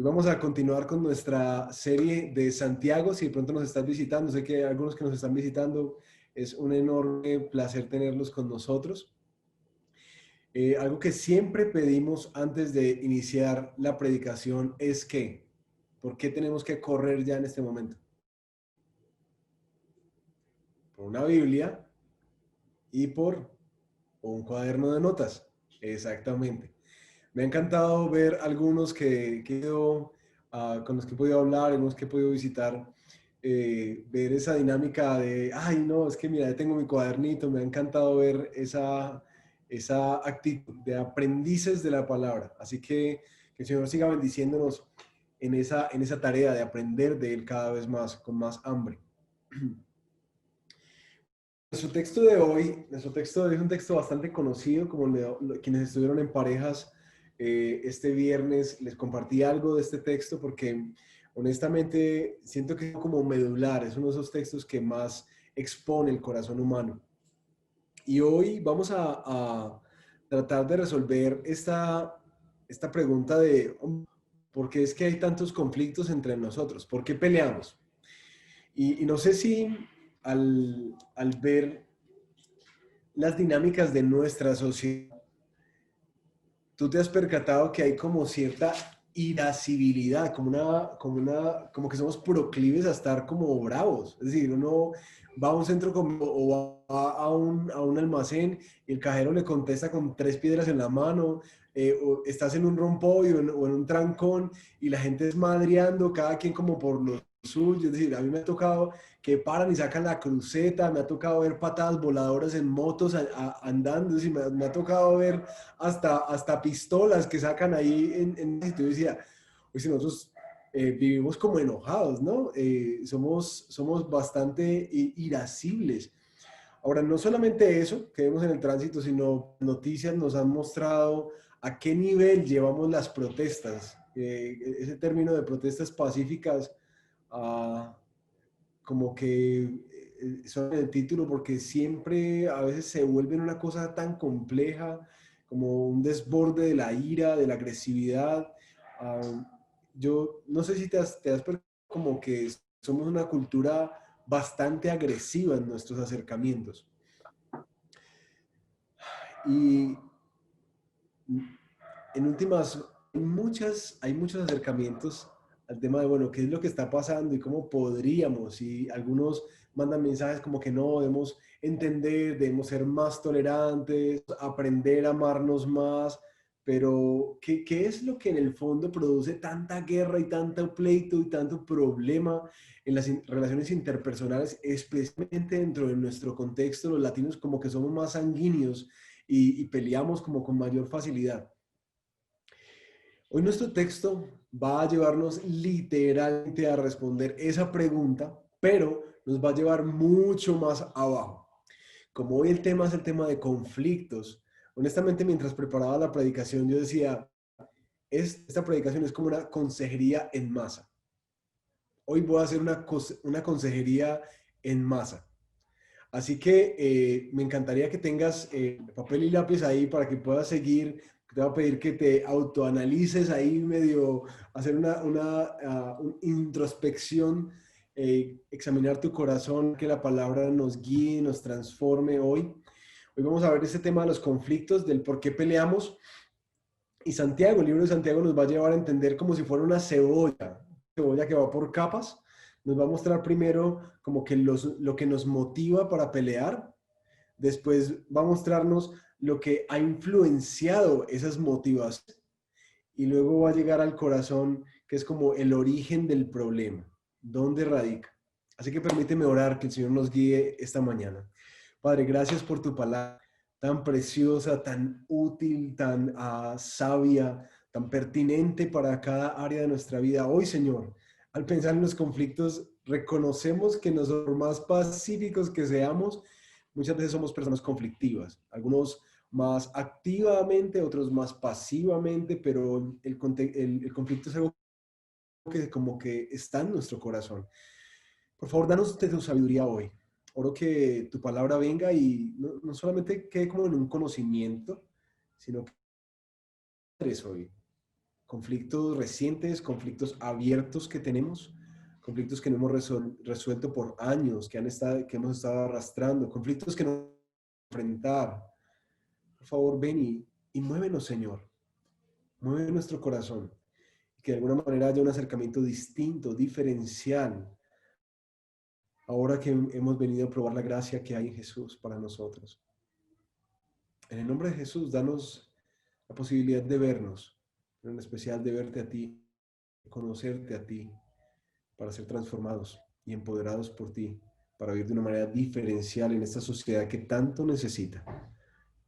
vamos a continuar con nuestra serie de Santiago. Si de pronto nos estás visitando, sé que hay algunos que nos están visitando, es un enorme placer tenerlos con nosotros. Algo que siempre pedimos antes de iniciar la predicación es que, ¿por qué tenemos que correr ya en este momento? Por una Biblia y por un cuaderno de notas. Exactamente. Me ha encantado ver algunos con los que he podido hablar, algunos que he podido visitar, ver esa dinámica de, ay, no, es que mira, ya tengo mi cuadernito. Me ha encantado ver esa actitud de aprendices de la palabra. Así que el Señor siga bendiciéndonos en esa tarea de aprender de Él cada vez más, con más hambre. Nuestro texto de hoy es un texto bastante conocido, como quienes estuvieron en parejas este viernes, les compartí algo de este texto porque honestamente siento que es como medular, es uno de esos textos que más expone el corazón humano. Y hoy vamos a tratar de resolver esta pregunta de ¿por qué es que hay tantos conflictos entre nosotros? ¿Por qué peleamos? Y no sé si al ver las dinámicas de nuestra sociedad, tú te has percatado que hay como cierta irascibilidad, como que somos proclives a estar como bravos. Es decir, uno va a un centro o va a un almacén y el cajero le contesta con tres piedras en la mano, o estás en un rompoy o en un trancón y la gente es madreando, cada quien como por lo suyo. Es decir, a mí me ha tocado que paran y sacan la cruceta, me ha tocado ver patadas voladoras en motos andando, es decir, me ha tocado ver hasta pistolas que sacan ahí en sitio. Yo decía, pues si nosotros vivimos como enojados, ¿no? Somos bastante irascibles. Ahora, no solamente eso que vemos en el tránsito, sino noticias nos han mostrado a qué nivel llevamos las protestas. Ese término de protestas pacíficas, como que son el título porque siempre a veces se vuelven una cosa tan compleja, como un desborde de la ira, de la agresividad. Yo no sé si te has como que somos una cultura bastante agresiva en nuestros acercamientos. Y en últimas, hay muchos acercamientos al tema de, bueno, qué es lo que está pasando y cómo podríamos, y algunos mandan mensajes como que no, debemos entender, debemos ser más tolerantes, aprender a amarnos más, pero ¿qué es lo que en el fondo produce tanta guerra y tanto pleito y tanto problema en las relaciones interpersonales, especialmente dentro de nuestro contexto, los latinos como que somos más sanguíneos y peleamos como con mayor facilidad? Hoy nuestro texto va a llevarnos literalmente a responder esa pregunta, pero nos va a llevar mucho más abajo. Como hoy el tema es el tema de conflictos, honestamente mientras preparaba la predicación yo decía, esta predicación es como una consejería en masa. Hoy voy a hacer una consejería en masa. Así que me encantaría que tengas papel y lápiz ahí para que puedas seguir. Te voy a pedir que te autoanalices ahí medio, hacer una introspección, examinar tu corazón, que la palabra nos guíe, nos transforme hoy. Hoy vamos a ver este tema de los conflictos, del por qué peleamos. Y Santiago, el libro de Santiago nos va a llevar a entender como si fuera una cebolla que va por capas. Nos va a mostrar primero como que lo que nos motiva para pelear. Después va a mostrarnos lo que ha influenciado esas motivaciones. Y luego va a llegar al corazón, que es como el origen del problema. ¿Dónde radica? Así que permíteme orar, que el Señor nos guíe esta mañana. Padre, gracias por tu palabra tan preciosa, tan útil, tan sabia, tan pertinente para cada área de nuestra vida. Hoy, Señor, al pensar en los conflictos, reconocemos que nosotros, más pacíficos que seamos, muchas veces somos personas conflictivas. Algunos más activamente, otros más pasivamente, pero el conflicto es algo que como que está en nuestro corazón. Por favor, danos de tu sabiduría hoy. Oro que tu palabra venga y no solamente quede como en un conocimiento, sino que eres hoy. conflictos recientes, conflictos abiertos que tenemos, conflictos que no hemos resuelto por años, que hemos estado arrastrando, conflictos que no vamos a enfrentar. Por favor, ven y muévenos, Señor. Mueve nuestro corazón. Que de alguna manera haya un acercamiento distinto, diferencial, ahora que hemos venido a probar la gracia que hay en Jesús para nosotros. En el nombre de Jesús, danos la posibilidad de vernos, pero en especial de verte a ti, conocerte a ti, para ser transformados y empoderados por ti, para vivir de una manera diferencial en esta sociedad que tanto necesita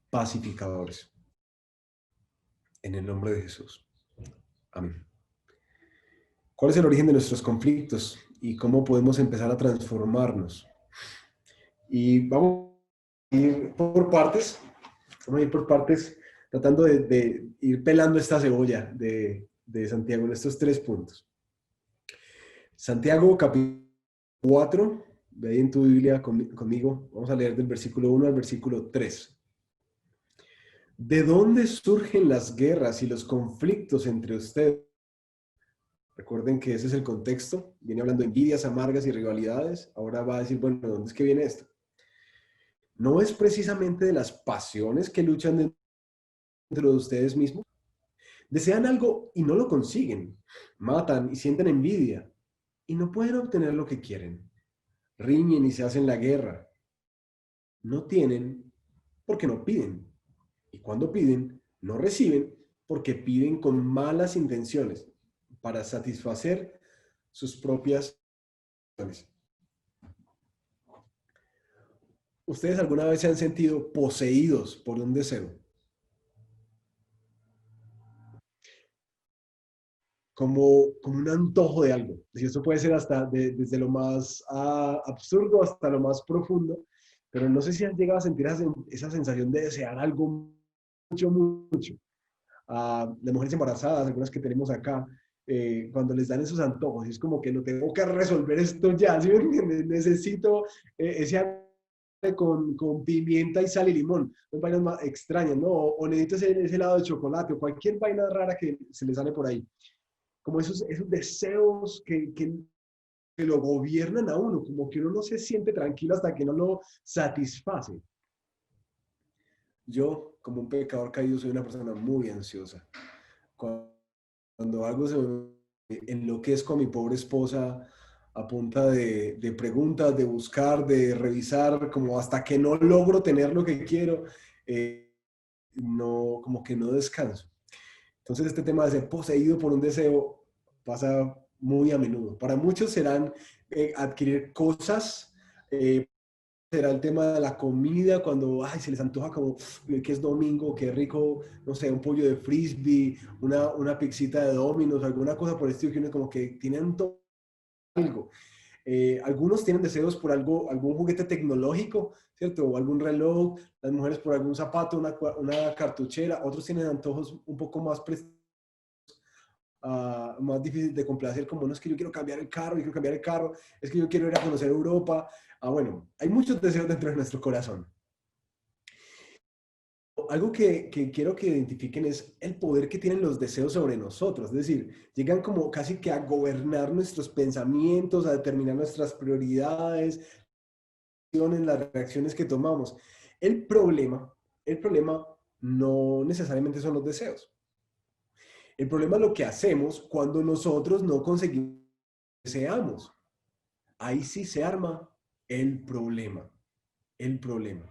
pacificadores. En el nombre de Jesús. Amén. ¿Cuál es el origen de nuestros conflictos y cómo podemos empezar a transformarnos? Y vamos a ir por partes, tratando de ir pelando esta cebolla de Santiago en estos 3 puntos. Santiago capítulo 4, ve ahí en tu Biblia conmigo, vamos a leer del versículo 1 al versículo 3. ¿De dónde surgen las guerras y los conflictos entre ustedes? Recuerden que ese es el contexto, viene hablando de envidias amargas y rivalidades, ahora va a decir, bueno, ¿de dónde es que viene esto? ¿No es precisamente de las pasiones que luchan dentro de ustedes mismos? Desean algo y no lo consiguen, matan y sienten envidia y no pueden obtener lo que quieren, riñen y se hacen la guerra. No tienen porque no piden, y cuando piden, no reciben porque piden con malas intenciones para satisfacer sus propias intenciones. ¿Ustedes alguna vez se han sentido poseídos por un deseo? Como un antojo de algo. Y eso puede ser hasta desde lo más absurdo hasta lo más profundo, pero no sé si han llegado a sentir esa sensación de desear algo mucho, mucho. De mujeres embarazadas, algunas que tenemos acá, cuando les dan esos antojos, es como que no tengo que resolver esto ya, ¿sí me entiendes? Necesito ese con pimienta y sal y limón, son vainas más extrañas, ¿no? O necesito ese helado de chocolate o cualquier vaina rara que se le sale por ahí. Como esos deseos que lo gobiernan a uno, como que uno no se siente tranquilo hasta que no lo satisface. Yo, como un pecador caído, soy una persona muy ansiosa. Cuando algo se me enloquezco a mi pobre esposa a punta de preguntas, de buscar, de revisar, como hasta que no logro tener lo que quiero, no, como que no descanso. Entonces este tema de ser poseído por un deseo pasa muy a menudo. Para muchos serán adquirir cosas, será el tema de la comida, cuando se les antoja como que es domingo, qué rico, no sé, un pollo de frisbee, una pizzita de Domino's, alguna cosa por el estilo, que uno como que tienen algo. Algunos tienen deseos por algún juguete tecnológico, ¿cierto? O algún reloj, las mujeres por algún zapato, una cartuchera, otros tienen antojos un poco más más difícil de complacer, como no es que yo quiero cambiar el carro, es que yo quiero ir a conocer Europa. Bueno, hay muchos deseos dentro de nuestro corazón. Algo que quiero que identifiquen es el poder que tienen los deseos sobre nosotros, es decir, llegan como casi que a gobernar nuestros pensamientos, a determinar nuestras prioridades, las reacciones que tomamos. El problema no necesariamente son los deseos. El problema es lo que hacemos cuando nosotros no conseguimos lo que deseamos. Ahí sí se arma el problema. El problema.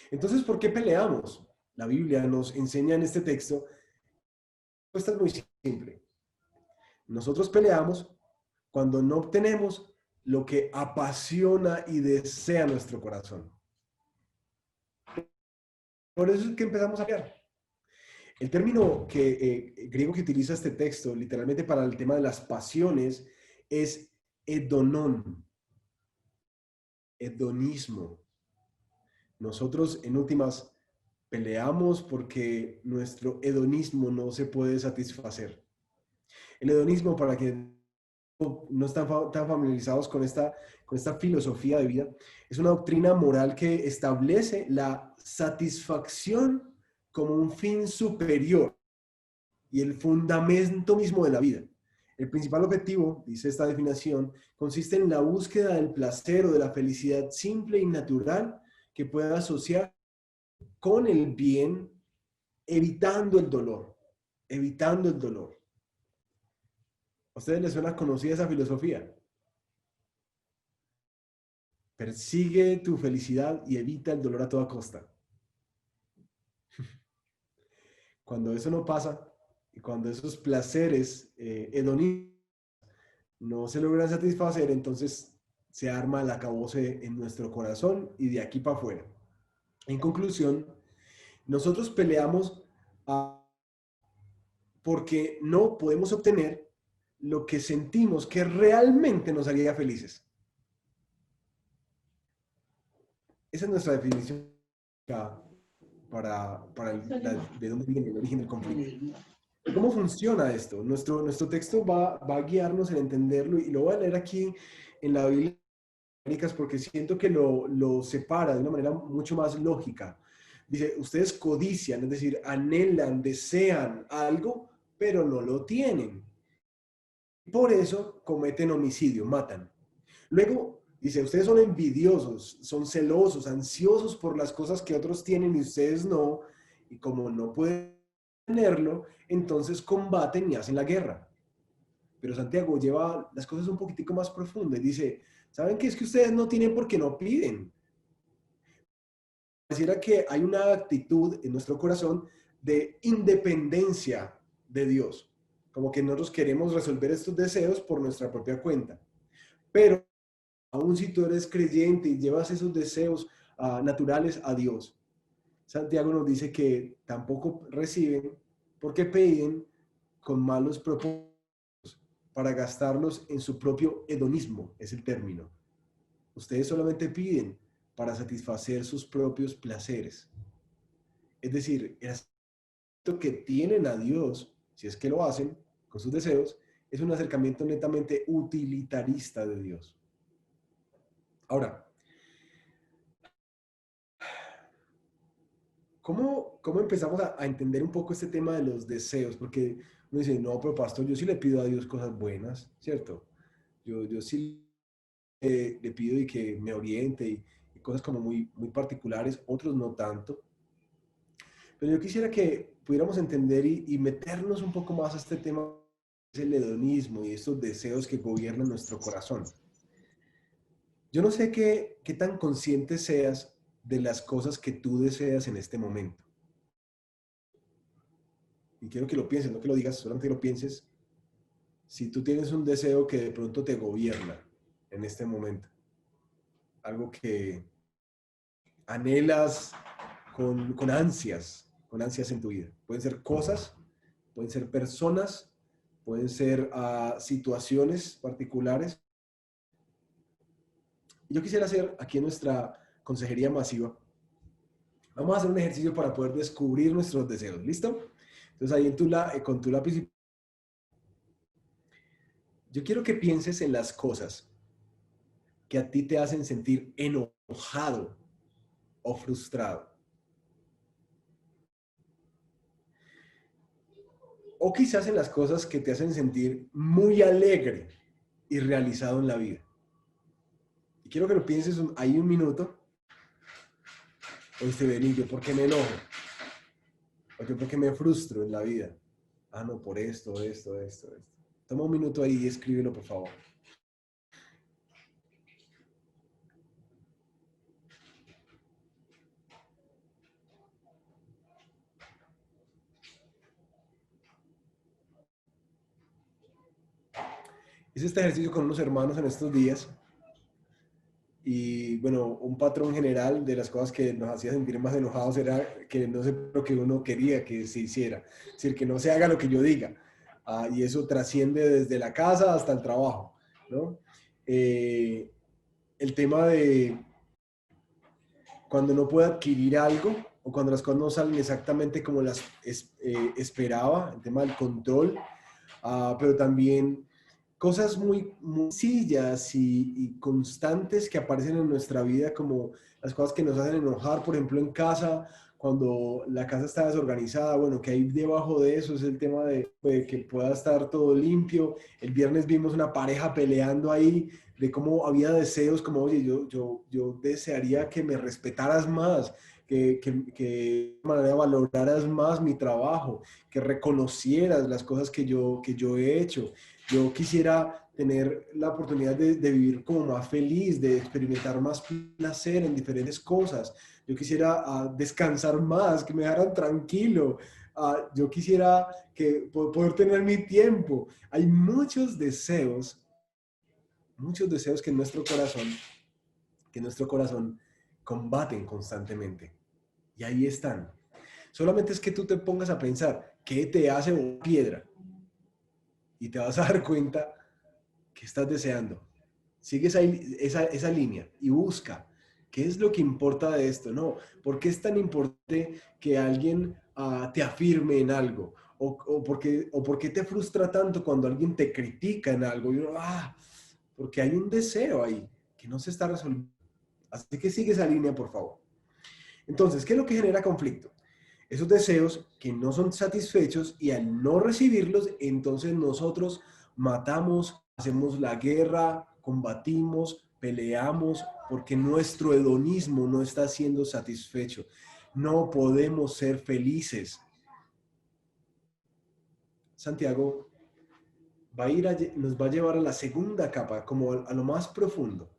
Entonces, ¿por qué peleamos? La Biblia nos enseña en este texto, esto es muy simple. Nosotros peleamos cuando no obtenemos lo que apasiona y desea nuestro corazón. Por eso es que empezamos a pelear. El término griego que utiliza este texto, literalmente para el tema de las pasiones, es hedonón, hedonismo. Nosotros, en últimas, peleamos porque nuestro hedonismo no se puede satisfacer. El hedonismo, para quienes no están tan familiarizados con esta filosofía de vida, es una doctrina moral que establece la satisfacción como un fin superior y el fundamento mismo de la vida. El principal objetivo, dice esta definición, consiste en la búsqueda del placer o de la felicidad simple y natural que pueda asociar con el bien, evitando el dolor, evitando el dolor. ¿A ustedes les suena conocida esa filosofía? Persigue tu felicidad y evita el dolor a toda costa. Cuando eso no pasa y cuando esos placeres hedonistas no se logran satisfacer, entonces se arma el acabose en nuestro corazón y de aquí para afuera. En conclusión, nosotros peleamos porque no podemos obtener lo que sentimos que realmente nos haría felices. Esa es nuestra definición de dónde viene el origen del conflicto. ¿Cómo funciona esto? Nuestro texto va a guiarnos en entenderlo y lo voy a leer aquí en la Biblia porque siento que lo separa de una manera mucho más lógica. Dice, ustedes codician, es decir, anhelan, desean algo, pero no lo tienen. Por eso cometen homicidio, matan. Luego dice, ustedes son envidiosos, son celosos, ansiosos por las cosas que otros tienen y ustedes no, y como no pueden tenerlo, entonces combaten y hacen la guerra. Pero Santiago lleva las cosas un poquitico más profundas y dice, ¿saben qué? Es que ustedes no tienen porque no piden. Pareciera que hay una actitud en nuestro corazón de independencia de Dios, como que nosotros queremos resolver estos deseos por nuestra propia cuenta. Pero aún si tú eres creyente y llevas esos deseos naturales a Dios, Santiago nos dice que tampoco reciben porque piden con malos propósitos para gastarlos en su propio hedonismo, es el término. Ustedes solamente piden para satisfacer sus propios placeres. Es decir, el aspecto que tienen a Dios, si es que lo hacen con sus deseos, es un acercamiento netamente utilitarista de Dios. Ahora, ¿cómo empezamos a entender un poco este tema de los deseos? Porque uno dice, no, pero pastor, yo sí le pido a Dios cosas buenas, ¿cierto? Yo sí le pido y que me oriente y cosas como muy particulares, otros no tanto. Pero yo quisiera que pudiéramos entender y meternos un poco más a este tema del hedonismo y estos deseos que gobiernan nuestro corazón. Yo no sé qué tan consciente seas de las cosas que tú deseas en este momento. Y quiero que lo pienses, no que lo digas, solamente que lo pienses. Si tú tienes un deseo que de pronto te gobierna en este momento, algo que anhelas con ansias en tu vida. Pueden ser cosas, pueden ser personas, pueden ser situaciones particulares. Yo quisiera hacer aquí en nuestra consejería masiva, vamos a hacer un ejercicio para poder descubrir nuestros deseos. ¿Listo? Entonces ahí con tu lápiz, yo quiero que pienses en las cosas que a ti te hacen sentir enojado o frustrado. O quizás en las cosas que te hacen sentir muy alegre y realizado en la vida. Y quiero que lo pienses ahí un minuto. Oíste, Benny, ¿yo por qué me enojo? ¿O yo por qué me frustro en la vida? Ah, no, por esto. Toma un minuto ahí y escríbelo, por favor. Hice este ejercicio con unos hermanos en estos días. Y bueno, un patrón general de las cosas que nos hacía sentir más enojados era que no sé lo que uno quería que se hiciera. Es decir, que no se haga lo que yo diga. Y eso trasciende desde la casa hasta el trabajo, ¿no? El tema de cuando no puedo adquirir algo o cuando las cosas no salen exactamente como las esperaba, el tema del control, pero también cosas muy sencillas y constantes que aparecen en nuestra vida, como las cosas que nos hacen enojar, por ejemplo, en casa, cuando la casa está desorganizada, bueno, que hay debajo de eso es el tema de que pueda estar todo limpio. El viernes vimos una pareja peleando ahí de cómo había deseos, como, oye, yo desearía que me respetaras más, que de manera valoraras más mi trabajo, que reconocieras las cosas que yo he hecho. Yo quisiera tener la oportunidad de vivir como más feliz, de experimentar más placer en diferentes cosas. Yo quisiera descansar más, que me dejaran tranquilo. Yo quisiera poder tener mi tiempo. Hay muchos deseos que en nuestro corazón combaten constantemente. Y ahí están. Solamente es que tú te pongas a pensar, ¿qué te hace una piedra? Y te vas a dar cuenta que estás deseando. Sigue esa línea y busca qué es lo que importa de esto. No, ¿por qué es tan importante que alguien te afirme en algo? ¿Por qué te frustra tanto cuando alguien te critica en algo? Porque hay un deseo ahí que no se está resolviendo. Así que sigue esa línea, por favor. Entonces, ¿qué es lo que genera conflicto? Esos deseos que no son satisfechos y al no recibirlos, entonces nosotros matamos, hacemos la guerra, combatimos, peleamos, porque nuestro hedonismo no está siendo satisfecho. No podemos ser felices. Santiago nos va a llevar a la segunda capa, como a lo más profundo.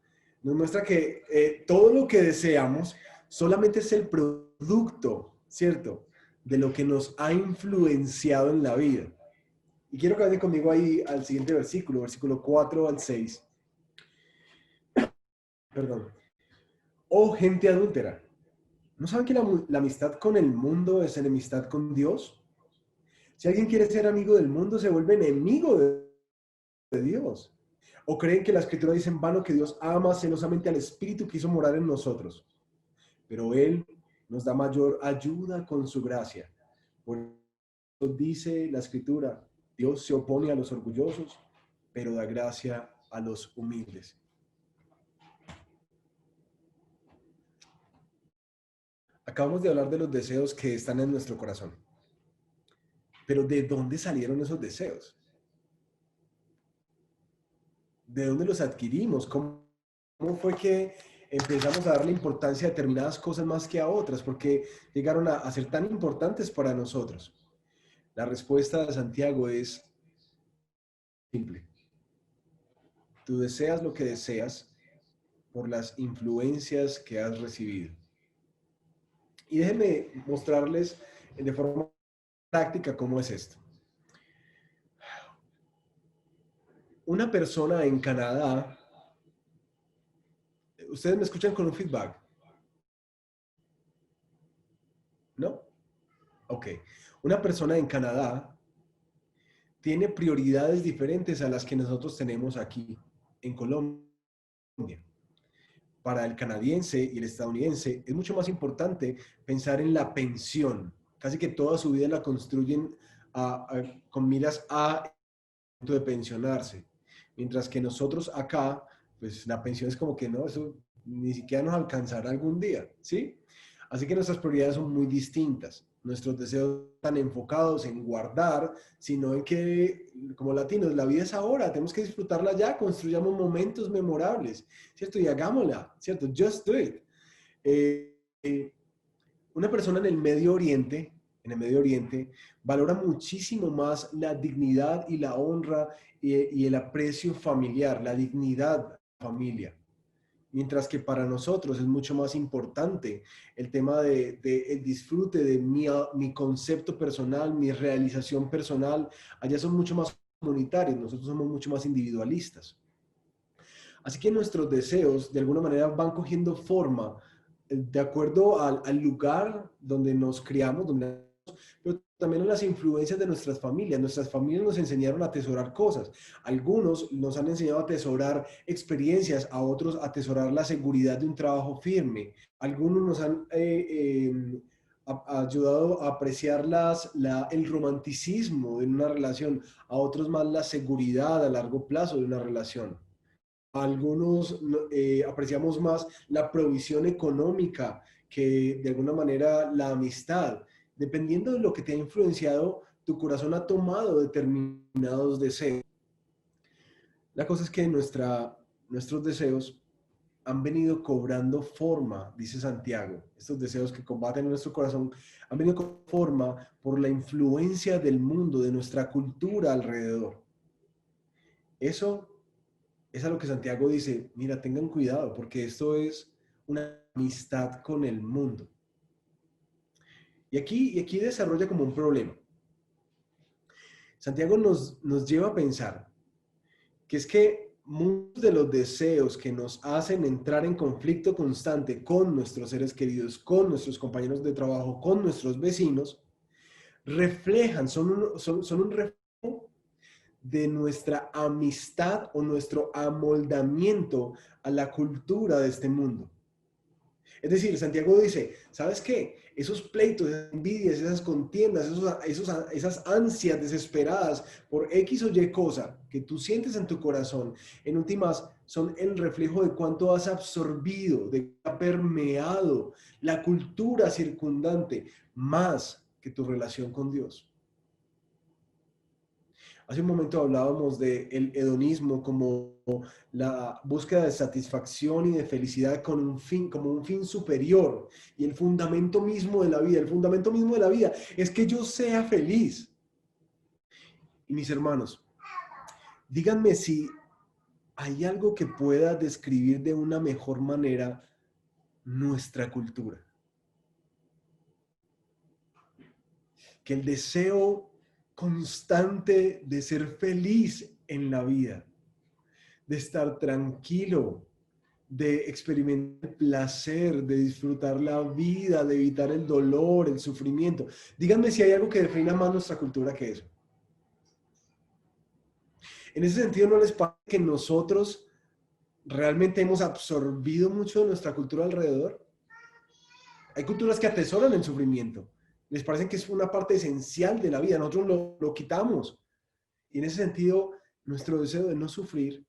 Nos muestra que todo lo que deseamos solamente es el producto, ¿cierto? De lo que nos ha influenciado en la vida. Y quiero que vayan conmigo ahí al siguiente versículo 4 al 6. Perdón. Oh, gente adúltera, ¿no saben que la amistad con el mundo es enemistad con Dios? Si alguien quiere ser amigo del mundo, se vuelve enemigo de Dios. ¿O creen que la escritura dice en vano que Dios ama celosamente al Espíritu que hizo morar en nosotros? Pero Él nos da mayor ayuda con su gracia. Por eso dice la escritura, Dios se opone a los orgullosos, pero da gracia a los humildes. Acabamos de hablar de los deseos que están en nuestro corazón. Pero ¿de dónde salieron esos deseos? ¿De dónde los adquirimos? ¿Cómo fue que empezamos a darle importancia a determinadas cosas más que a otras? ¿Por qué llegaron a ser tan importantes para nosotros? La respuesta de Santiago es simple. Tú deseas lo que deseas por las influencias que has recibido. Y déjenme mostrarles de forma práctica cómo es esto. Una persona en Canadá, ¿ustedes me escuchan con un feedback? ¿No? Ok. Una persona en Canadá tiene prioridades diferentes a las que nosotros tenemos aquí en Colombia. Para el canadiense y el estadounidense es mucho más importante pensar en la pensión. Casi que toda su vida la construyen con miras a punto de pensionarse. Mientras que nosotros acá, pues la pensión es como que no, eso ni siquiera nos alcanzará algún día, ¿sí? Así que nuestras prioridades son muy distintas. Nuestros deseos están enfocados en guardar, sino en que, como latinos, la vida es ahora, tenemos que disfrutarla ya, construyamos momentos memorables, ¿cierto? Y hagámosla, ¿cierto? Just do it. Eh, eh, una persona en el Medio Oriente, valora muchísimo más la dignidad y la honra y el aprecio familiar, la dignidad de la familia. Mientras que para nosotros es mucho más importante el tema de el disfrute de mi concepto personal, mi realización personal. Allá son mucho más comunitarios, nosotros somos mucho más individualistas. Así que nuestros deseos de alguna manera van cogiendo forma de acuerdo al lugar donde nos criamos, pero también a las influencias de nuestras familias. Nuestras familias nos enseñaron a atesorar cosas. Algunos nos han enseñado a atesorar experiencias, a otros a atesorar la seguridad de un trabajo firme. Algunos nos han ayudado a apreciar el romanticismo de una relación, a otros más la seguridad a largo plazo de una relación. Algunos apreciamos más la provisión económica que de alguna manera la amistad, dependiendo de lo que te ha influenciado, tu corazón ha tomado determinados deseos. La cosa es que nuestros deseos han venido cobrando forma, dice Santiago. Estos deseos que combaten en nuestro corazón han venido cobrando forma por la influencia del mundo, de nuestra cultura alrededor. Eso es a lo que Santiago dice, mira, tengan cuidado, porque esto es una amistad con el mundo. Y aquí desarrolla como un problema. Santiago nos lleva a pensar que es que muchos de los deseos que nos hacen entrar en conflicto constante con nuestros seres queridos, con nuestros compañeros de trabajo, con nuestros vecinos, reflejan, son un reflejo de nuestra amistad o nuestro amoldamiento a la cultura de este mundo. Es decir, Santiago dice, ¿sabes qué? Esos pleitos, esas envidias, esas contiendas, esas ansias desesperadas por X o Y cosa que tú sientes en tu corazón, en últimas son el reflejo de cuánto has absorbido, de que ha permeado la cultura circundante más que tu relación con Dios. Hace un momento hablábamos del hedonismo como la búsqueda de satisfacción y de felicidad con un fin, como un fin superior. Y el fundamento mismo de la vida, el fundamento mismo de la vida es que yo sea feliz. Y mis hermanos, díganme si hay algo que pueda describir de una mejor manera nuestra cultura. Que el deseo constante de ser feliz en la vida, de estar tranquilo, de experimentar el placer, de disfrutar la vida, de evitar el dolor, el sufrimiento. Díganme si hay algo que defina más nuestra cultura que eso. En ese sentido, ¿no les parece que nosotros realmente hemos absorbido mucho de nuestra cultura alrededor? Hay culturas que atesoran el sufrimiento. Les parece que es una parte esencial de la vida. Nosotros lo quitamos. Y en ese sentido, nuestro deseo de no sufrir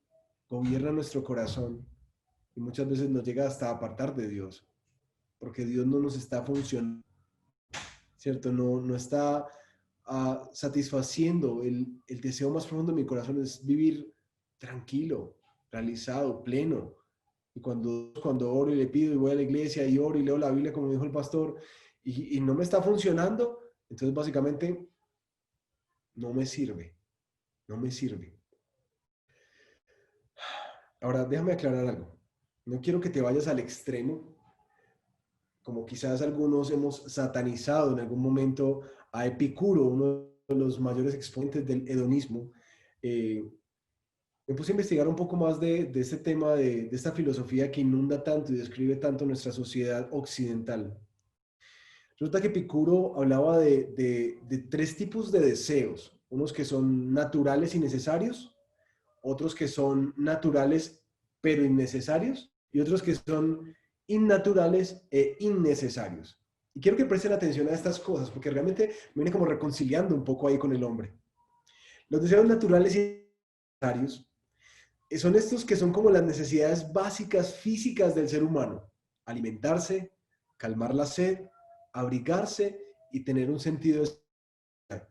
gobierna nuestro corazón y muchas veces nos llega hasta apartar de Dios, porque Dios no nos está funcionando, ¿cierto? No está satisfaciendo el deseo más profundo de mi corazón, es vivir tranquilo, realizado, pleno. Y cuando oro y le pido y voy a la iglesia y oro y leo la Biblia como dijo el pastor y no me está funcionando, entonces básicamente no me sirve, no me sirve. Ahora, déjame aclarar algo. No quiero que te vayas al extremo, como quizás algunos hemos satanizado en algún momento a Epicuro, uno de los mayores exponentes del hedonismo. Me puse a investigar un poco más de este tema, de esta filosofía que inunda tanto y describe tanto nuestra sociedad occidental. Resulta que Epicuro hablaba de tres tipos de deseos, unos que son naturales y necesarios, otros que son naturales pero innecesarios y otros que son innaturales e innecesarios. Y quiero que presten atención a estas cosas porque realmente me viene como reconciliando un poco ahí con el hombre. Los deseos naturales y necesarios son estos que son como las necesidades básicas físicas del ser humano. Alimentarse, calmar la sed, abrigarse y tener un sentido de seguridad.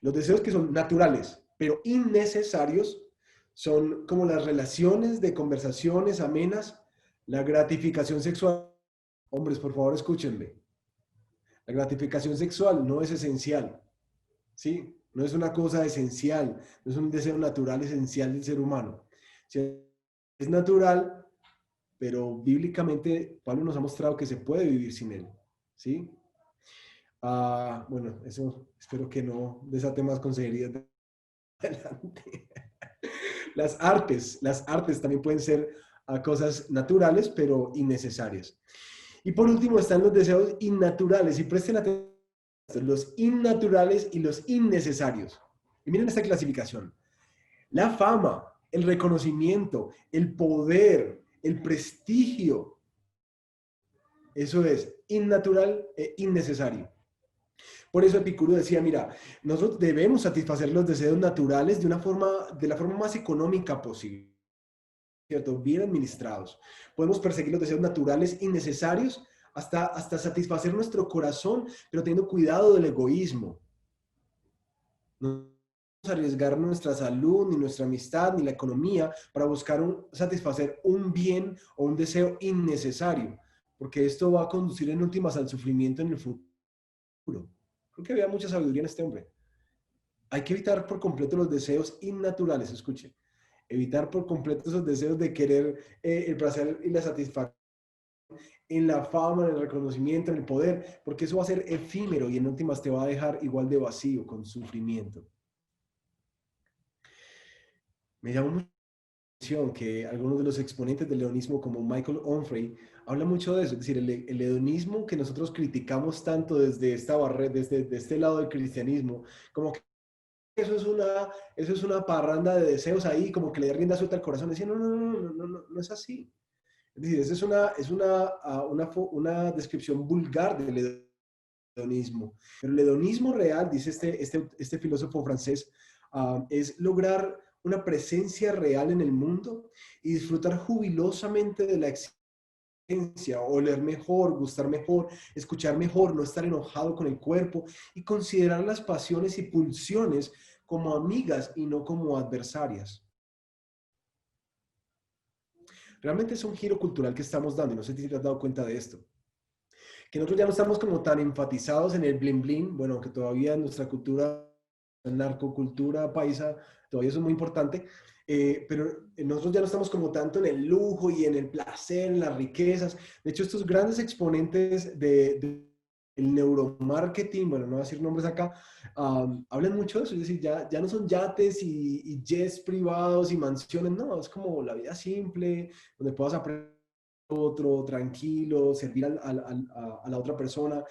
Los deseos que son naturales, pero innecesarios, son como las relaciones de conversaciones amenas, la gratificación sexual. Hombres, por favor, escúchenme. La gratificación sexual no es esencial, ¿sí? No es una cosa esencial, no es un deseo natural esencial del ser humano. Es natural, pero bíblicamente Pablo nos ha mostrado que se puede vivir sin él, ¿sí? Bueno, eso espero que no desate más consejerías de adelante. Las artes también pueden ser cosas naturales, pero innecesarias. Y por último están los deseos innaturales, y presten atención, los innaturales y los innecesarios. Y miren esta clasificación. La fama, el reconocimiento, el poder, el prestigio, eso es innatural e innecesario. Por eso Epicuro decía, mira, nosotros debemos satisfacer los deseos naturales de la forma más económica posible. ¿cierto? Bien administrados. Podemos perseguir los deseos naturales innecesarios hasta satisfacer nuestro corazón, pero teniendo cuidado del egoísmo. No podemos arriesgar nuestra salud, ni nuestra amistad, ni la economía para buscar satisfacer un bien o un deseo innecesario, porque esto va a conducir en últimas al sufrimiento en el futuro. Creo que había mucha sabiduría en este hombre. Hay que evitar por completo los deseos innaturales, escuche. Evitar por completo esos deseos de querer el placer y la satisfacción en la fama, en el reconocimiento, en el poder, porque eso va a ser efímero y en últimas te va a dejar igual de vacío, con sufrimiento. Me llamó mucho la atención que algunos de los exponentes del hedonismo, como Michael Onfray, habla mucho de eso, es decir, el hedonismo que nosotros criticamos tanto desde esta barrera, desde este lado del cristianismo, como que eso es una parranda de deseos ahí, como que le da rienda suelta al corazón, diciendo, no es así. Es decir, esa una descripción vulgar del hedonismo. Pero el hedonismo real, dice este filósofo francés, es lograr una presencia real en el mundo y disfrutar jubilosamente de la existencia, oler mejor, gustar mejor, escuchar mejor, no estar enojado con el cuerpo y considerar las pasiones y pulsiones como amigas y no como adversarias. Realmente es un giro cultural que estamos dando, y no sé si te has dado cuenta de esto. Que nosotros ya no estamos como tan enfatizados en el bling bling, bueno, que todavía en nuestra cultura, narcocultura paisa, todavía eso es muy importante, pero nosotros ya no estamos como tanto en el lujo y en el placer, en las riquezas. De hecho, estos grandes exponentes el neuromarketing, bueno, no voy a decir nombres acá, hablan mucho de eso, es decir, ya no son yates y jets privados y mansiones, no, es como la vida simple, donde puedas aprender otro, tranquilo, servir a la otra persona,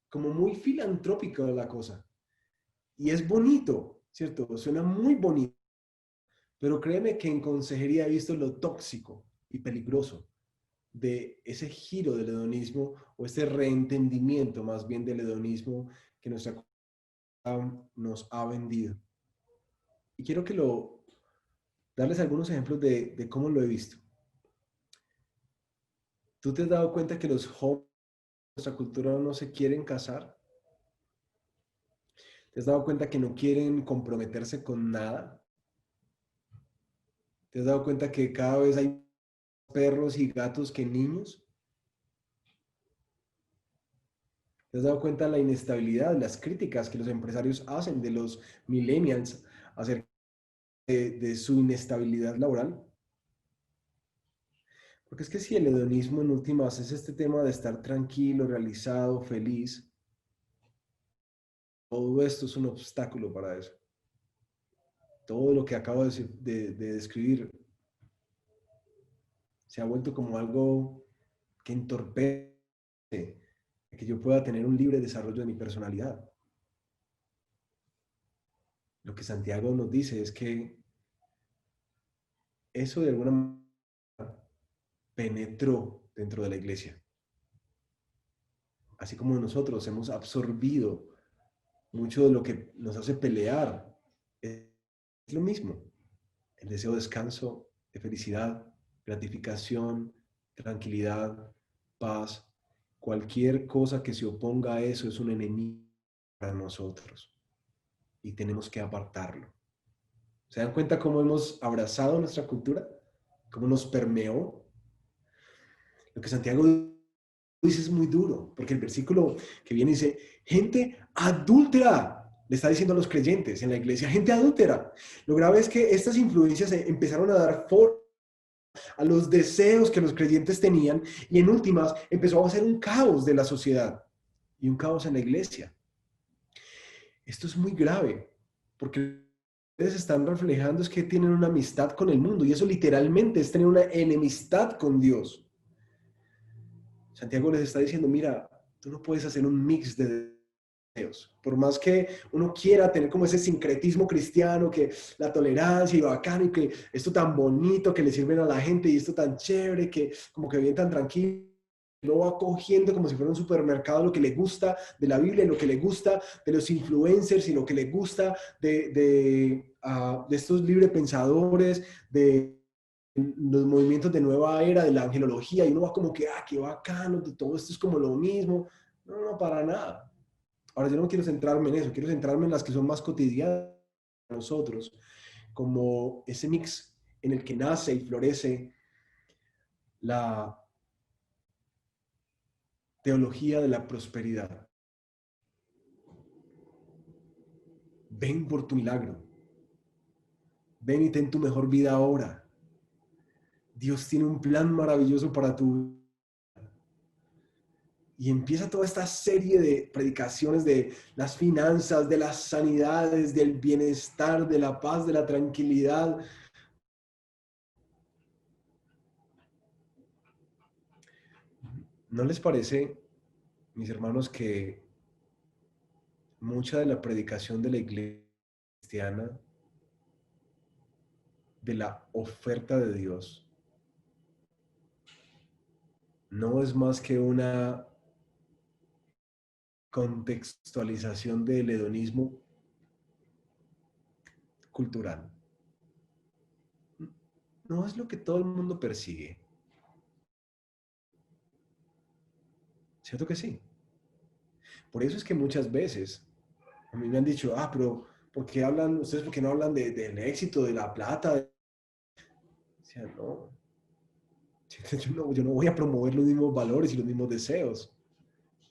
como muy filantrópica la cosa. Y es bonito, ¿cierto? Suena muy bonito, pero créeme que en consejería he visto lo tóxico y peligroso de ese giro del hedonismo o ese reentendimiento más bien del hedonismo que nuestra cultura nos ha vendido. Y quiero darles algunos ejemplos de cómo lo he visto. ¿Tú te has dado cuenta que los jóvenes de nuestra cultura no se quieren casar? ¿Te has dado cuenta que no quieren comprometerse con nada? ¿Te has dado cuenta que cada vez hay perros y gatos que niños? ¿Te has dado cuenta de la inestabilidad, las críticas que los empresarios hacen de los millennials acerca de su inestabilidad laboral? Porque es que si el hedonismo en últimas es este tema de estar tranquilo, realizado, feliz, todo esto es un obstáculo para eso. Todo lo que acabo de describir se ha vuelto como algo que entorpece que yo pueda tener un libre desarrollo de mi personalidad. Lo que Santiago nos dice es que eso de alguna manera penetró dentro de la iglesia. Así como nosotros hemos absorbido mucho de lo que nos hace pelear, es lo mismo. El deseo de descanso, de felicidad, gratificación, tranquilidad, paz. Cualquier cosa que se oponga a eso es un enemigo para nosotros y tenemos que apartarlo. ¿Se dan cuenta cómo hemos abrazado nuestra cultura? ¿Cómo nos permeó? Lo que Santiago dice es muy duro, porque el versículo que viene dice, gente adúltera, le está diciendo a los creyentes en la iglesia, gente adúltera. Lo grave es que estas influencias empezaron a dar forma a los deseos que los creyentes tenían y en últimas empezó a ser un caos de la sociedad y un caos en la iglesia. Esto es muy grave, porque ustedes están reflejando es que tienen una amistad con el mundo y eso literalmente es tener una enemistad con Dios. Santiago les está diciendo, mira, tú no puedes hacer un mix de deseos. Por más que uno quiera tener como ese sincretismo cristiano, que la tolerancia y bacano y que esto tan bonito que le sirven a la gente y esto tan chévere, que como que bien tan tranquilo, no va cogiendo como si fuera un supermercado lo que le gusta de la Biblia, lo que le gusta de los influencers y lo que le gusta de estos libre pensadores, de los movimientos de nueva era, de la angelología, y uno va como que, qué bacano, todo esto es como lo mismo. No, no, para nada. Ahora yo no quiero centrarme en eso, quiero centrarme en las que son más cotidianas para nosotros, como ese mix en el que nace y florece la teología de la prosperidad. Ven por tu milagro. Ven y ten tu mejor vida ahora. Dios tiene un plan maravilloso para tu vida. Y empieza toda esta serie de predicaciones de las finanzas, de las sanidades, del bienestar, de la paz, de la tranquilidad. ¿No les parece, mis hermanos, que mucha de la predicación de la iglesia cristiana, de la oferta de Dios, no es más que una contextualización del hedonismo cultural? No es lo que todo el mundo persigue. ¿Cierto que sí? Por eso es que muchas veces a mí me han dicho, pero ¿por qué hablan, ustedes por qué no hablan del éxito, de la plata? O sea, no, yo no voy a promover los mismos valores y los mismos deseos.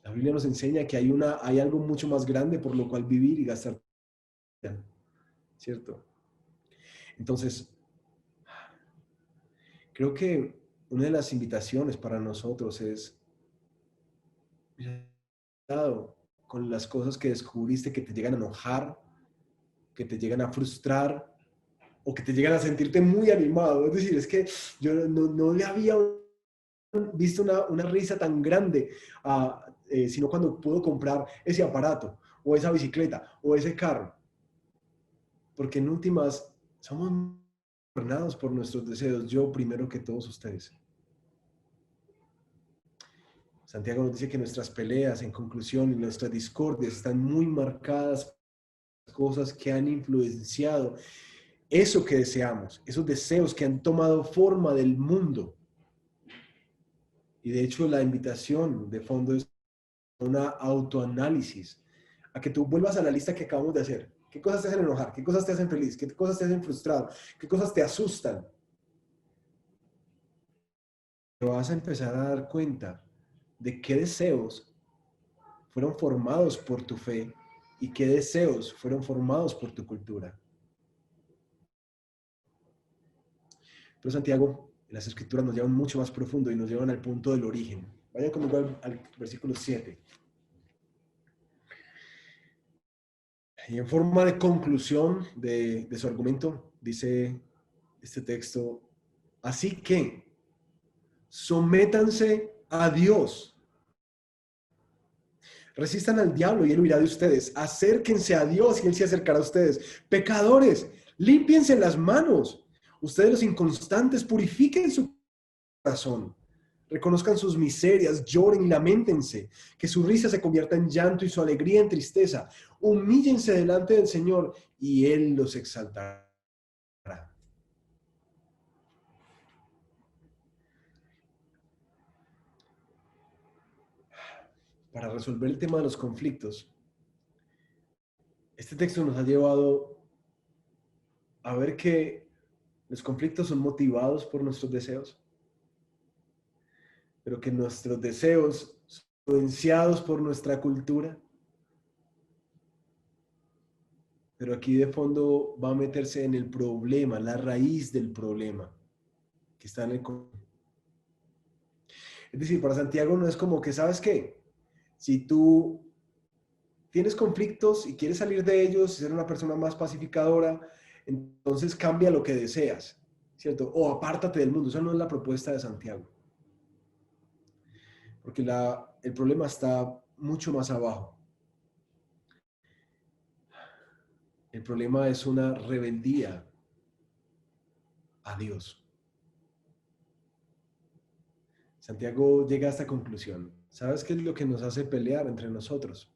La Biblia nos enseña que hay algo mucho más grande por lo cual vivir y gastar, ¿cierto? Entonces, creo que una de las invitaciones para nosotros es, cuidado con las cosas que descubriste que te llegan a enojar, que te llegan a frustrar o que te llegan a sentirte muy animado. Es decir, es que yo no le había visto una risa tan grande, sino cuando puedo comprar ese aparato o esa bicicleta o ese carro. Porque en últimas somos gobernados por nuestros deseos, yo primero que todos ustedes. Santiago nos dice que nuestras peleas, en conclusión, y nuestras discordias están muy marcadas por cosas que han influenciado eso que deseamos, esos deseos que han tomado forma del mundo. Y de hecho la invitación de fondo es una autoanálisis, a que tú vuelvas a la lista que acabamos de hacer. ¿Qué cosas te hacen enojar? ¿Qué cosas te hacen feliz? ¿Qué cosas te hacen frustrado? ¿Qué cosas te asustan? Te vas a empezar a dar cuenta de qué deseos fueron formados por tu fe y qué deseos fueron formados por tu cultura. Pero Santiago, en las escrituras nos llevan mucho más profundo y nos llevan al punto del origen. Vayan conmigo al versículo 7. Y en forma de conclusión de su argumento, dice este texto, así que sométanse a Dios, resistan al diablo y él huirá de ustedes, acérquense a Dios y él se acercará a ustedes. Pecadores, límpiense las manos, ustedes los inconstantes, purifiquen su corazón, reconozcan sus miserias, lloren y lamentense, que su risa se convierta en llanto y su alegría en tristeza. Humíllense delante del Señor y él los exaltará. Para resolver el tema de los conflictos, este texto nos ha llevado a ver que los conflictos son motivados por nuestros deseos, pero que nuestros deseos son influenciados por nuestra cultura. Pero aquí de fondo va a meterse en el problema, la raíz del problema que está en el... Es decir, para Santiago no es como que, ¿sabes qué? Si tú tienes conflictos y quieres salir de ellos y ser una persona más pacificadora, entonces cambia lo que deseas, ¿cierto? O apártate del mundo. Esa no es la propuesta de Santiago. Porque el problema está mucho más abajo. El problema es una rebeldía a Dios. Santiago llega a esta conclusión. ¿Sabes qué es lo que nos hace pelear entre nosotros?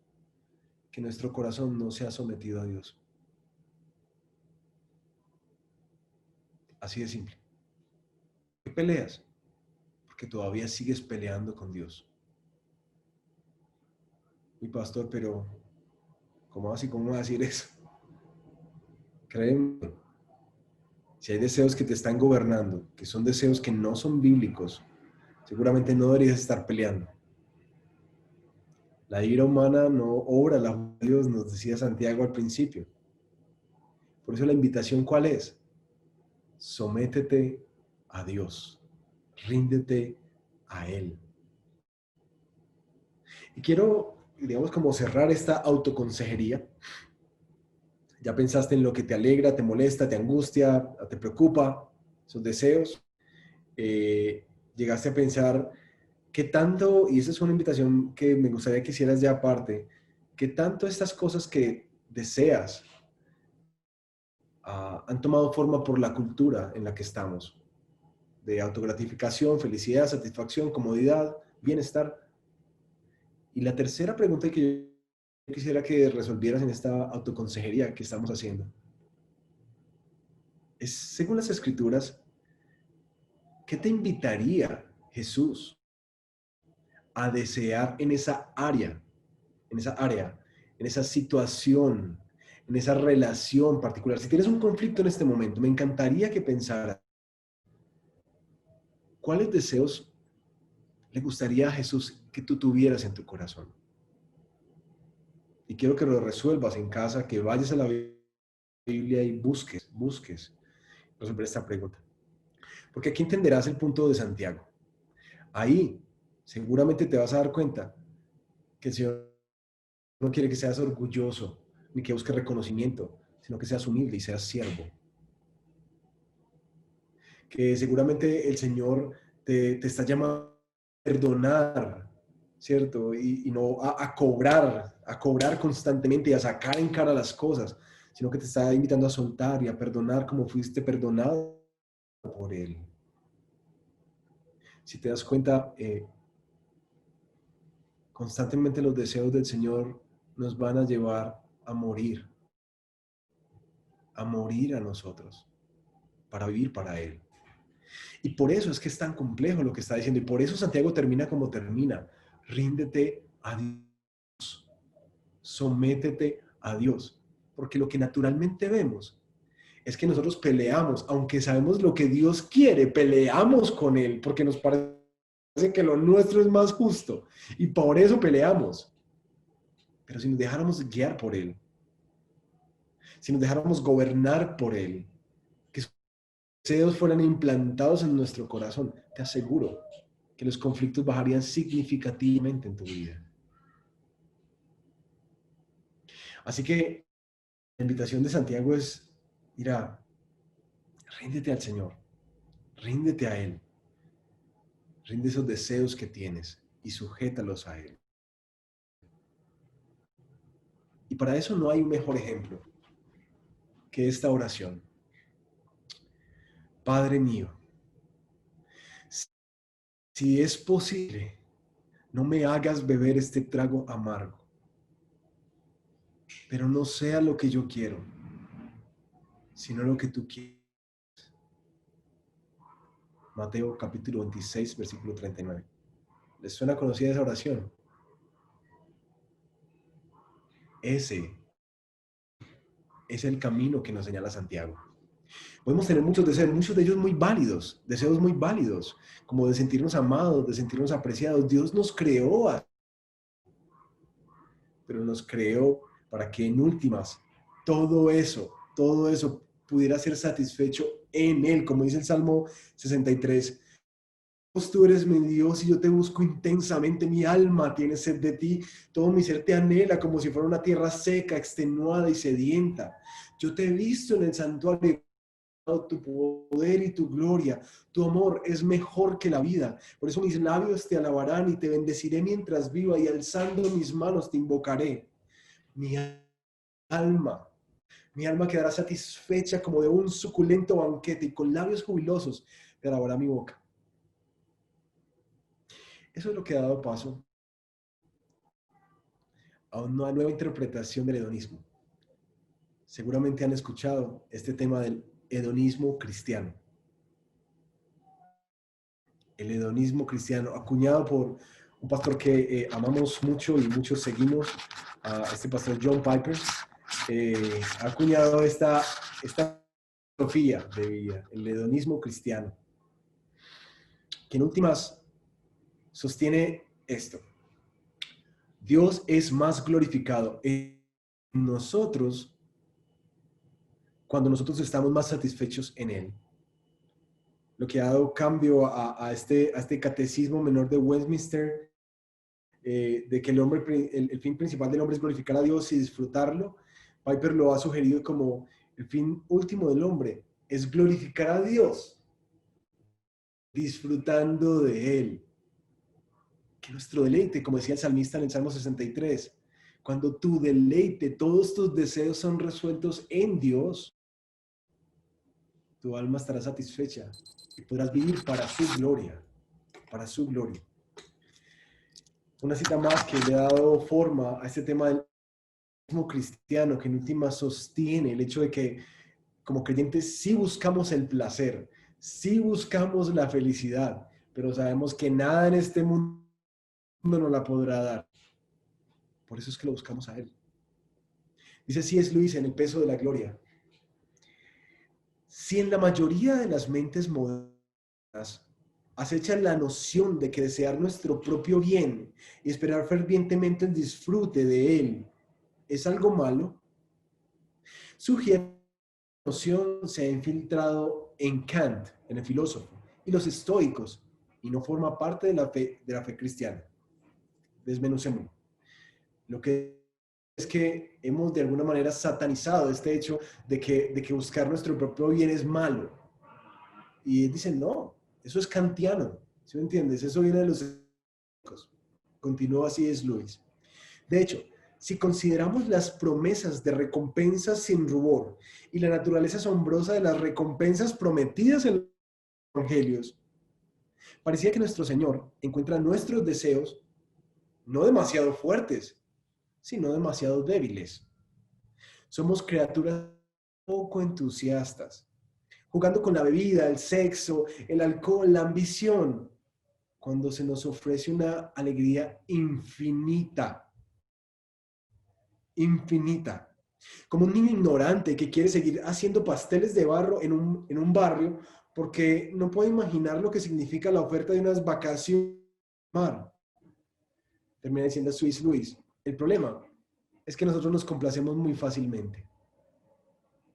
Que nuestro corazón no se ha sometido a Dios. Así de simple. qué peleas? Porque todavía sigues peleando con Dios. Mi pastor, pero ¿cómo así? ¿Cómo va a decir eso? Créeme, si hay deseos que te están gobernando, que son deseos que no son bíblicos, seguramente no deberías estar peleando. La ira humana no obra la justicia de Dios, nos decía Santiago al principio. Por eso la invitación, ¿cuál es? Sométete a Dios, ríndete a Él. Y quiero, digamos, como cerrar esta autoconsejería. Ya pensaste en lo que te alegra, te molesta, te angustia, te preocupa, esos deseos. Llegaste a pensar qué tanto, y esa es una invitación que me gustaría que hicieras ya aparte, qué tanto estas cosas que deseas han tomado forma por la cultura en la que estamos, de autogratificación, felicidad, satisfacción, comodidad, bienestar. Y la tercera pregunta que yo quisiera que resolvieras en esta autoconsejería que estamos haciendo es, según las escrituras, ¿qué te invitaría Jesús a desear en esa área, en esa situación, en esa relación particular? Si tienes un conflicto en este momento, me encantaría que pensaras, ¿cuáles deseos le gustaría a Jesús que tú tuvieras en tu corazón? Y quiero que lo resuelvas en casa, que vayas a la Biblia y busques resolver esta pregunta. Porque aquí entenderás el punto de Santiago. Ahí seguramente te vas a dar cuenta que el Señor no quiere que seas orgulloso, ni que busques reconocimiento, sino que seas humilde y seas siervo. Que seguramente el Señor te está llamando a perdonar, ¿cierto? Y no a cobrar constantemente y a sacar en cara las cosas, sino que te está invitando a soltar y a perdonar como fuiste perdonado por Él. Si te das cuenta, constantemente los deseos del Señor nos van a llevar a morir a nosotros, para vivir para Él. Y por eso es que es tan complejo lo que está diciendo. Y por eso Santiago termina como termina. Ríndete a Dios. Sométete a Dios. Porque lo que naturalmente vemos es que nosotros peleamos, aunque sabemos lo que Dios quiere, peleamos con Él, porque nos parece que lo nuestro es más justo. Y por eso peleamos. Pero si nos dejáramos guiar por Él, si nos dejáramos gobernar por Él, que sus deseos fueran implantados en nuestro corazón, te aseguro que los conflictos bajarían significativamente en tu vida. Así que la invitación de Santiago es, mira, ríndete al Señor, ríndete a Él, rinde esos deseos que tienes y sujétalos a Él. Y para eso no hay un mejor ejemplo que esta oración. Padre mío, si es posible, no me hagas beber este trago amargo, pero no sea lo que yo quiero, sino lo que tú quieres. Mateo capítulo 26, versículo 39. ¿Les suena conocida esa oración? Ese es el camino que nos señala Santiago. Podemos tener muchos deseos, muchos de ellos muy válidos, deseos muy válidos, como de sentirnos amados, de sentirnos apreciados. Dios nos creó, pero nos creó para que en últimas todo eso pudiera ser satisfecho en Él, como dice el Salmo 63. Tú eres mi Dios y yo te busco intensamente, mi alma tiene sed de ti, todo mi ser te anhela como si fuera una tierra seca, extenuada y sedienta. Yo te he visto en el santuario, tu poder y tu gloria, tu amor es mejor que la vida. Por eso mis labios te alabarán y te bendeciré mientras viva y alzando mis manos te invocaré. Mi alma, mi alma quedará satisfecha como de un suculento banquete y con labios jubilosos te alabará mi boca. Eso es lo que ha dado paso a una nueva interpretación del hedonismo. Seguramente han escuchado este tema del hedonismo cristiano. el hedonismo cristiano, acuñado por un pastor que amamos mucho y muchos seguimos, este pastor John Piper, ha acuñado esta filosofía de vida, el hedonismo cristiano, que en últimas sostiene esto: Dios es más glorificado en nosotros cuando nosotros estamos más satisfechos en Él. Lo que ha dado cambio a este catecismo menor de Westminster, de que el fin principal del hombre es glorificar a Dios y disfrutarlo. Piper lo ha sugerido como el fin último del hombre es glorificar a Dios, disfrutando de Él. Que nuestro deleite, como decía el salmista en el Salmo 63, cuando tu deleite, todos tus deseos son resueltos en Dios, tu alma estará satisfecha y podrás vivir para su gloria, para su gloria. Una cita más que le ha dado forma a este tema del mismo cristiano, que en última sostiene el hecho de que como creyentes sí buscamos el placer, sí buscamos la felicidad, pero sabemos que nada en este mundo nos la podrá dar. Por eso es que lo buscamos a Él. Dice C.S. Lewis en El peso de la gloria: si en la mayoría de las mentes modernas acechan la noción de que desear nuestro propio bien y esperar fervientemente el disfrute de él es algo malo, sugiere que la noción se ha infiltrado en Kant, en el filósofo, y los estoicos, y no forma parte de la fe cristiana. Desmenucémoslo. Lo que es que hemos de alguna manera satanizado este hecho de que buscar nuestro propio bien es malo. Y dicen, no, eso es kantiano, ¿sí me entiendes? Eso viene de los estoicos. Continúa así es Luis. De hecho, si consideramos las promesas de recompensas sin rubor y la naturaleza asombrosa de las recompensas prometidas en los evangelios, parecía que nuestro Señor encuentra nuestros deseos no demasiado fuertes, sino demasiado débiles. Somos criaturas poco entusiastas, jugando con la bebida, el sexo, el alcohol, la ambición, cuando se nos ofrece una alegría infinita, infinita. Como un niño ignorante que quiere seguir haciendo pasteles de barro en un barrio porque no puede imaginar lo que significa la oferta de unas vacaciones en el mar. Termina diciendo C.S. Lewis: el problema es que nosotros nos complacemos muy fácilmente.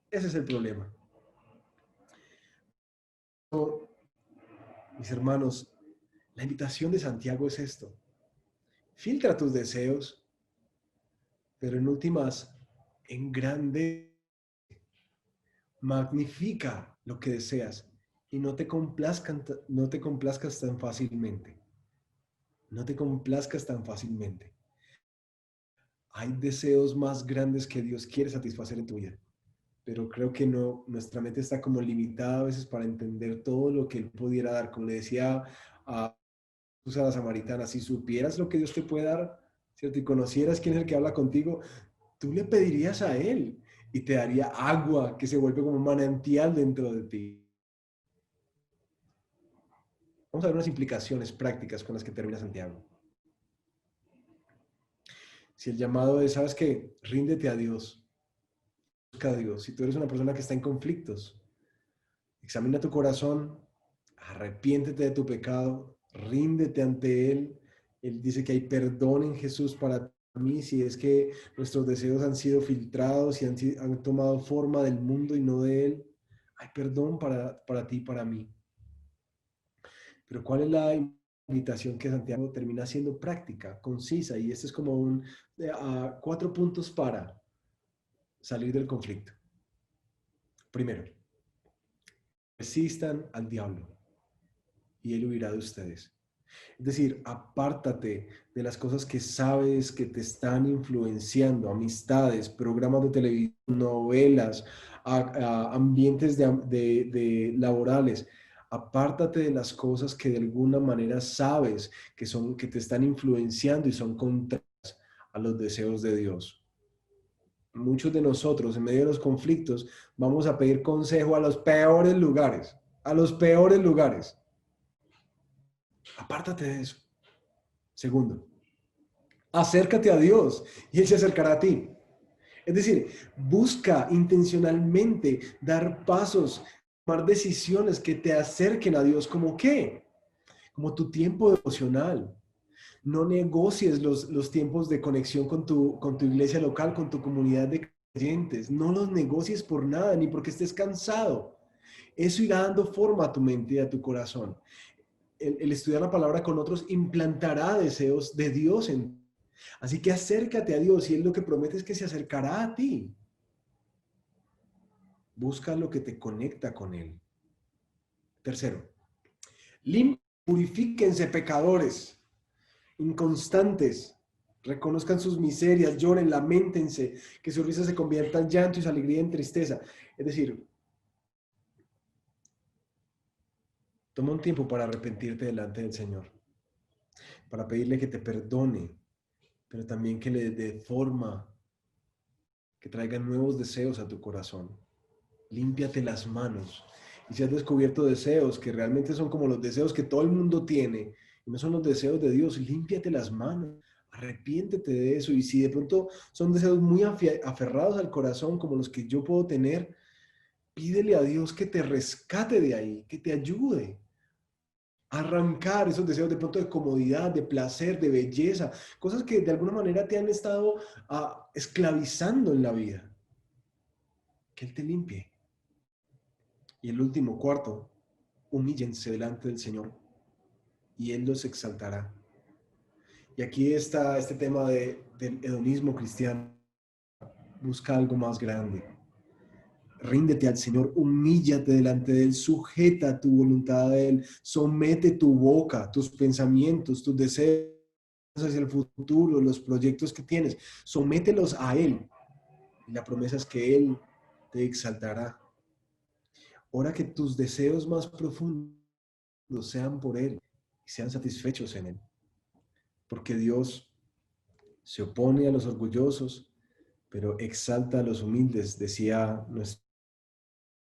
Ese es el problema. Mis hermanos, la invitación de Santiago es esto: filtra tus deseos, pero en últimas, engrandece, magnifica lo que deseas y no te complazcas tan fácilmente. No te complazcas tan fácilmente. Hay deseos más grandes que Dios quiere satisfacer en tu vida, pero creo que no, nuestra mente está como limitada a veces para entender todo lo que Él pudiera dar. Como le decía a la samaritana, si supieras lo que Dios te puede dar, ¿cierto? Y conocieras quién es el que habla contigo, tú le pedirías a Él y te daría agua que se vuelve como un manantial dentro de ti. Vamos a ver unas implicaciones prácticas con las que termina Santiago. Si el llamado es, ¿sabes qué? Ríndete a Dios, busca a Dios. Si tú eres una persona que está en conflictos, examina tu corazón, arrepiéntete de tu pecado, ríndete ante Él. Él dice que hay perdón en Jesús para mí si es que nuestros deseos han sido filtrados y han tomado forma del mundo y no de Él. Hay perdón para ti y para mí. Pero ¿cuál es la invitación que Santiago termina siendo práctica, concisa? Y este es como 4 puntos para salir del conflicto. Primero, resistan al diablo y él huirá de ustedes. Es decir, apártate de las cosas que sabes que te están influenciando: amistades, programas de televisión, novelas, ambientes de laborales. Apártate de las cosas que de alguna manera sabes que te están influenciando y son contrarias a los deseos de Dios. Muchos de nosotros en medio de los conflictos vamos a pedir consejo a los peores lugares, a los peores lugares. Apártate de eso. Segundo, acércate a Dios y Él se acercará a ti. Es decir, busca intencionalmente dar pasos, tomar decisiones que te acerquen a Dios. ¿Cómo qué? Como tu tiempo devocional. No negocies los tiempos de conexión con tu iglesia local, con tu comunidad de creyentes. No los negocies por nada, ni porque estés cansado. Eso irá dando forma a tu mente y a tu corazón. El estudiar la palabra con otros implantará deseos de Dios en ti. Así que acércate a Dios y Él lo que promete es que se acercará a ti. Busca lo que te conecta con Él. Tercero, purifíquense pecadores, inconstantes, reconozcan sus miserias, lloren, lamentense, que su risa se convierta en llanto y su alegría en tristeza. Es decir, toma un tiempo para arrepentirte delante del Señor, para pedirle que te perdone, pero también que le dé forma, que traiga nuevos deseos a tu corazón. Límpiate las manos. Y si has descubierto deseos que realmente son como los deseos que todo el mundo tiene, y no son los deseos de Dios, límpiate las manos. Arrepiéntete de eso. Y si de pronto son deseos muy aferrados al corazón, como los que yo puedo tener, pídele a Dios que te rescate de ahí, que te ayude a arrancar esos deseos de pronto de comodidad, de placer, de belleza, cosas que de alguna manera te han estado esclavizando en la vida. Que Él te limpie. Y el último, cuarto, humíllense delante del Señor y Él los exaltará. Y aquí está este tema del hedonismo cristiano. Busca algo más grande. Ríndete al Señor, humíllate delante de Él, sujeta tu voluntad a Él, somete tu boca, tus pensamientos, tus deseos hacia el futuro, los proyectos que tienes, somételos a Él. Y la promesa es que Él te exaltará. Ora que tus deseos más profundos sean por Él y sean satisfechos en Él. Porque Dios se opone a los orgullosos, pero exalta a los humildes, decía nuestro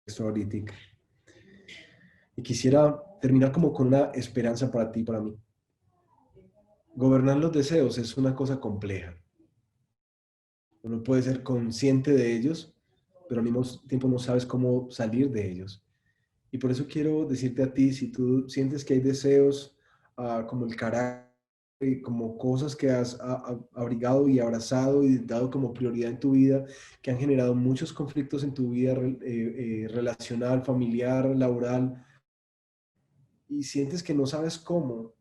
texto ahorita. Y quisiera terminar como con una esperanza para ti y para mí. Gobernar los deseos es una cosa compleja. Uno puede ser consciente de ellos, pero al mismo tiempo no sabes cómo salir de ellos. Y por eso quiero decirte a ti, si tú sientes que hay deseos como el carácter, como cosas que has abrigado y abrazado y dado como prioridad en tu vida, que han generado muchos conflictos en tu vida relacional, familiar, laboral, y sientes que no sabes cómo,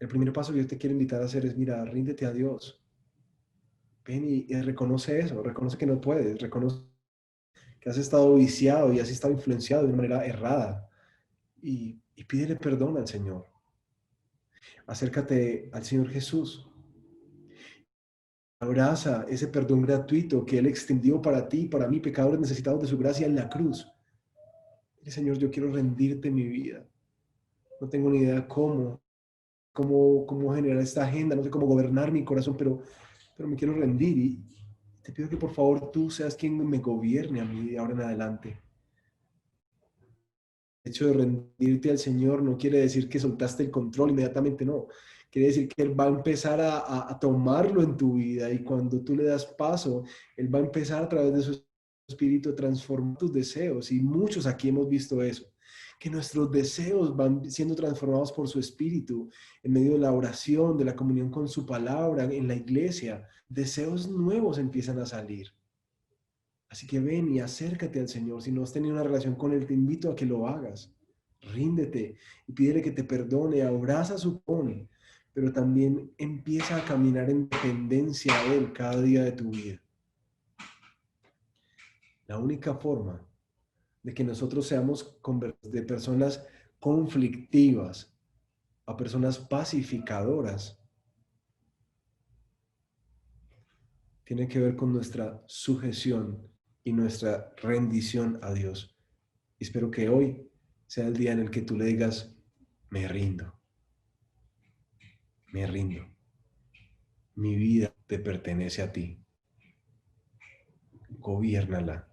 el primer paso que yo te quiero invitar a hacer es, mira, ríndete a Dios. Ven y reconoce eso, reconoce que no puedes, reconoce que has estado viciado y has estado influenciado de una manera errada y pídele perdón al Señor. Acércate al Señor Jesús. Abraza ese perdón gratuito que Él extendió para ti, para mí, pecadores necesitados de su gracia en la cruz. Dile, Señor, yo quiero rendirte mi vida. No tengo ni idea cómo generar esta agenda, no sé cómo gobernar mi corazón, pero me quiero rendir y te pido que por favor tú seas quien me gobierne a mí de ahora en adelante. El hecho de rendirte al Señor no quiere decir que soltaste el control inmediatamente, no. Quiere decir que Él va a empezar a tomarlo en tu vida y cuando tú le das paso, Él va a empezar a través de su espíritu a transformar tus deseos y muchos aquí hemos visto eso, que nuestros deseos van siendo transformados por su espíritu en medio de la oración, de la comunión con su palabra, en la iglesia. Deseos nuevos empiezan a salir. Así que ven y acércate al Señor. Si no has tenido una relación con Él, te invito a que lo hagas. Ríndete y pídele que te perdone, abraza su pone, pero también empieza a caminar en dependencia a Él cada día de tu vida. La única forma de que nosotros seamos de personas conflictivas a personas pacificadoras tiene que ver con nuestra sujeción y nuestra rendición a Dios. Y espero que hoy sea el día en el que tú le digas, me rindo, me rindo. Mi vida te pertenece a ti. Gobiérnala.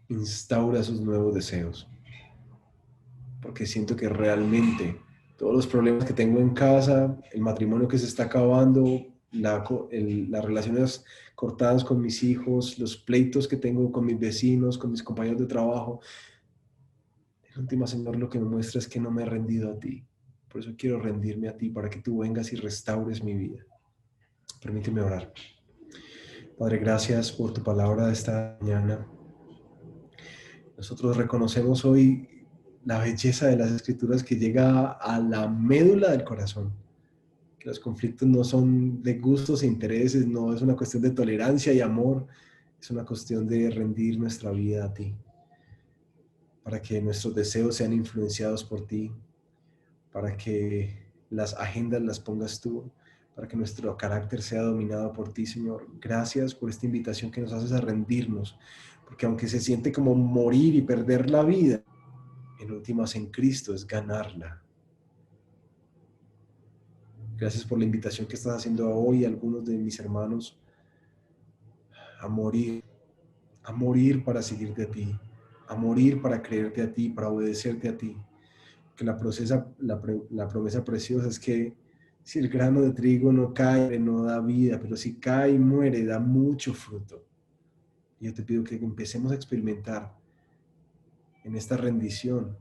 Instaura sus nuevos deseos. Porque siento que realmente todos los problemas que tengo en casa, el matrimonio que se está acabando, las relaciones cortadas con mis hijos, los pleitos que tengo con mis vecinos, con mis compañeros de trabajo. En última, Señor, lo que me muestra es que no me he rendido a ti. Por eso quiero rendirme a ti, para que tú vengas y restaures mi vida. Permíteme orar. Padre, gracias por tu palabra de esta mañana. Nosotros reconocemos hoy la belleza de las Escrituras que llega a la médula del corazón. Que los conflictos no son de gustos e intereses, no es una cuestión de tolerancia y amor, es una cuestión de rendir nuestra vida a ti, para que nuestros deseos sean influenciados por ti, para que las agendas las pongas tú, para que nuestro carácter sea dominado por ti, Señor. Gracias por esta invitación que nos haces a rendirnos, porque aunque se siente como morir y perder la vida, en últimas en Cristo es ganarla. Gracias por la invitación que estás haciendo hoy a algunos de mis hermanos a morir para seguirte a ti, a morir para creerte a ti, para obedecerte a ti. Que la promesa preciosa es que si el grano de trigo no cae, no da vida, pero si cae y muere, da mucho fruto. Y yo te pido que empecemos a experimentar en esta rendición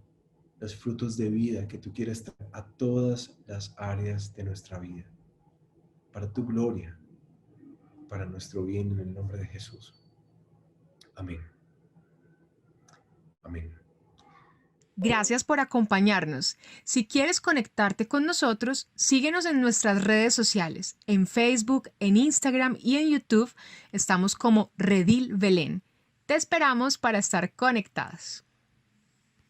los frutos de vida que tú quieres traer a todas las áreas de nuestra vida, para tu gloria, para nuestro bien, en el nombre de Jesús. Amén. Amén. Gracias por acompañarnos. Si quieres conectarte con nosotros, síguenos en nuestras redes sociales. En Facebook, en Instagram y en YouTube estamos como Redil Belén. Te esperamos para estar conectados.